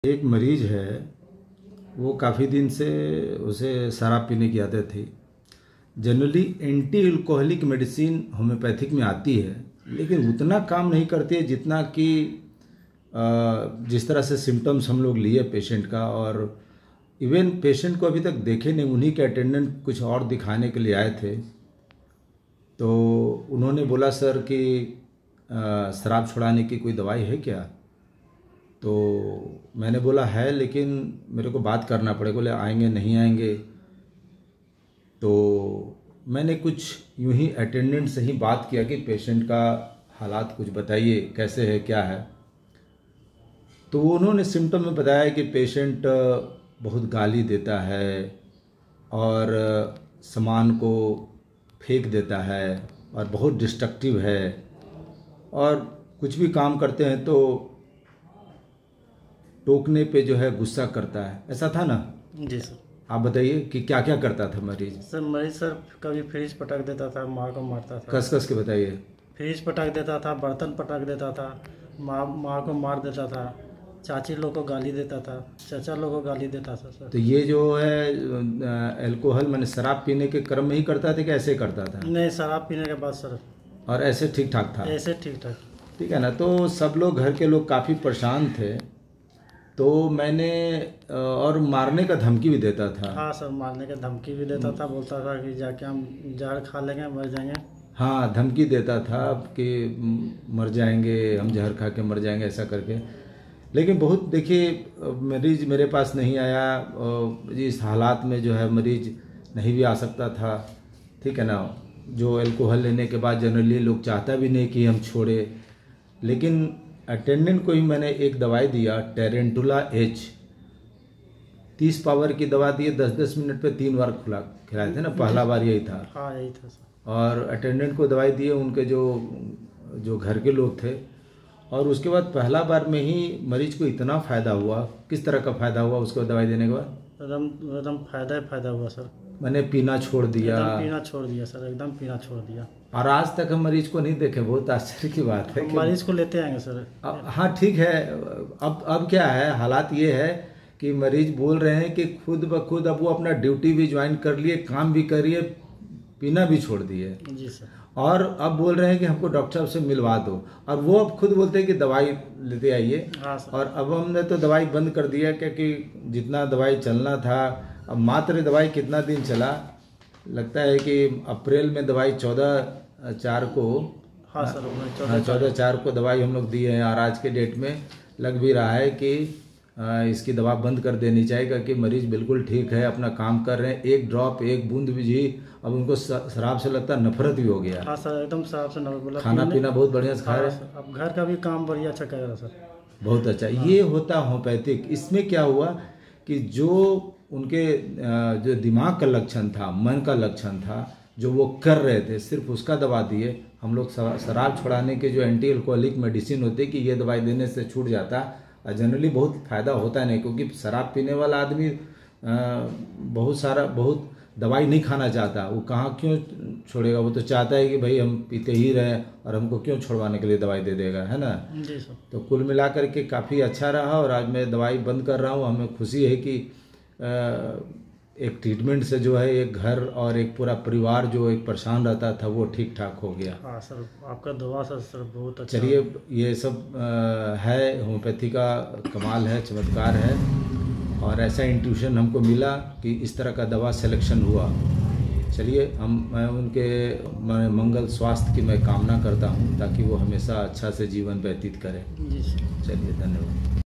एक मरीज है, वो काफ़ी दिन से उसे शराब पीने की आदत थी। Generally anti alcoholic medicine homeopathic में आती है, लेकिन उतना काम नहीं करती है जितना कि जिस तरह से सिम्टम्स हम लोग लिए पेशेंट का। और इवन पेशेंट को अभी तक देखे नहीं, उन्हीं के अटेंडेंट कुछ और दिखाने के लिए आए थे। तो उन्होंने बोला, सर कि शराब छुड़ाने की कोई दवाई है क्या? तो मैंने बोला है, लेकिन मेरे को बात करना पड़ेगा। बोले आएंगे नहीं आएंगे। तो मैंने कुछ यूं ही अटेंडेंट से ही बात किया कि पेशेंट का हालात कुछ बताइए, कैसे है, क्या है। तो उन्होंने सिम्टम में बताया कि पेशेंट बहुत गाली देता है और सामान को फेंक देता है और बहुत डिस्ट्रक्टिव है, और कुछ भी काम करते हैं तो टोकने पे जो है गुस्सा करता है। ऐसा था ना? जी सर। आप बताइए कि क्या क्या करता था मरीज? सर कभी फ्रिज पटक देता था, माँ को मारता था। कस कस के बताइए। फ्रिज पटक देता था, बर्तन पटक देता था, माँ को मार देता था, चाची लोग को गाली देता था, चाचा लोग को गाली देता था सर। तो ये जो है अल्कोहल मैंने शराब पीने के क्रम में ही करता था कि ऐसे करता था? नहीं, शराब पीने के बाद सर। और ऐसे ठीक ठाक था? ऐसे ठीक ठाक। ठीक है ना। तो सब लोग, घर के लोग काफ़ी परेशान थे। तो मैंने और मारने का धमकी भी देता था। हाँ सर, मारने का धमकी भी देता था। बोलता था कि जाके हम जहर खा लेंगे, मर जाएंगे। हाँ, धमकी देता था कि मर जाएंगे, हम जहर खा के मर जाएंगे, ऐसा करके। लेकिन बहुत, देखिए, मरीज मेरे पास नहीं आया। इस हालात में जो है मरीज नहीं भी आ सकता था। ठीक है ना। जो अल्कोहल लेने के बाद जनरली लोग चाहता भी नहीं कि हम छोड़े। लेकिन अटेंडेंट को ही मैंने एक दवाई दिया, टेरेंटुला एच, 30 पावर की दवा दी। 10-10 मिनट पे 3 बार खिलाए थे ना, पहला बार यही था। हाँ, यही था सर। और अटेंडेंट को दवाई दिए, उनके जो घर के लोग थे। और उसके बाद पहला बार में ही मरीज को इतना फ़ायदा हुआ। किस तरह का फ़ायदा हुआ उसको दवाई देने के बाद? एकदम फ़ायदा हुआ सर। मैंने पीना छोड़ दिया। एकदम पीना छोड़ दिया सर, एकदम पीना छोड़ दिया। और आज तक हम मरीज को नहीं देखे। बहुत आश्चर्य की बात है। मरीज को लेते आएंगे सर। हाँ, ठीक है। अब क्या है, हालात ये है कि मरीज बोल रहे हैं कि खुद ब खुद अब वो अपना ड्यूटी भी ज्वाइन कर लिए, काम भी करिए, पीना भी छोड़ दिए। जी सर। और अब बोल रहे हैं कि हमको डॉक्टर साहब से मिलवा दो, और वो अब खुद बोलते हैं कि दवाई लेते आइए। हाँ सर। और अब हमने तो दवाई बंद कर दिया, क्योंकि जितना दवाई चलना था, अब मात्र दवाई कितना दिन चला, लगता है कि अप्रैल में दवाई 14/4 को। हाँ सर, 14/4 को दवाई हम लोग दिए हैं। और आज के डेट में लग भी रहा है कि इसकी दवा बंद कर देनी चाहिए, क्योंकि मरीज बिल्कुल ठीक है, अपना काम कर रहे हैं। एक ड्रॉप, एक बूंद भी अब उनको शराब से लगता है नफरत भी हो गया। हाँ सर, एकदम शराब से नफरत। बोला खाना पीना बहुत बढ़िया से खा रहे हैं। अब घर का भी काम बढ़िया अच्छा कर रहा सर। बहुत अच्छा। ये होता होम्योपैथिक। इसमें क्या हुआ कि जो उनके जो दिमाग का लक्षण था, मन का लक्षण था, जो वो कर रहे थे, सिर्फ उसका दवा दिए। हम लोग शराब छुड़ाने के जो एंटी अल्कोहलिक मेडिसिन होते कि ये दवाई देने से छूट जाता, जनरली बहुत फ़ायदा होता नहीं, क्योंकि शराब पीने वाला आदमी बहुत दवाई नहीं खाना चाहता। वो कहाँ क्यों छोड़ेगा? वो तो चाहता है कि भाई हम पीते ही रहें, और हमको क्यों छुड़वाने के लिए दवाई दे देगा, है ना? जी सर। तो कुल मिलाकर के काफ़ी अच्छा रहा। और आज मैं दवाई बंद कर रहा हूँ। हमें खुशी है कि एक ट्रीटमेंट से जो है एक घर और एक पूरा परिवार जो एक परेशान रहता था, वो ठीक ठाक हो गया। हाँ सर, आपका दुआ सर बहुत अच्छा। चलिए, ये सब है होम्योपैथी का कमाल है, चमत्कार है। और ऐसा इंट्यूशन हमको मिला कि इस तरह का दवा सिलेक्शन हुआ। चलिए, मैं उनके मंगल स्वास्थ्य की मैं कामना करता हूँ, ताकि वो हमेशा अच्छा से जीवन व्यतीत करें। जी सर। चलिए, धन्यवाद।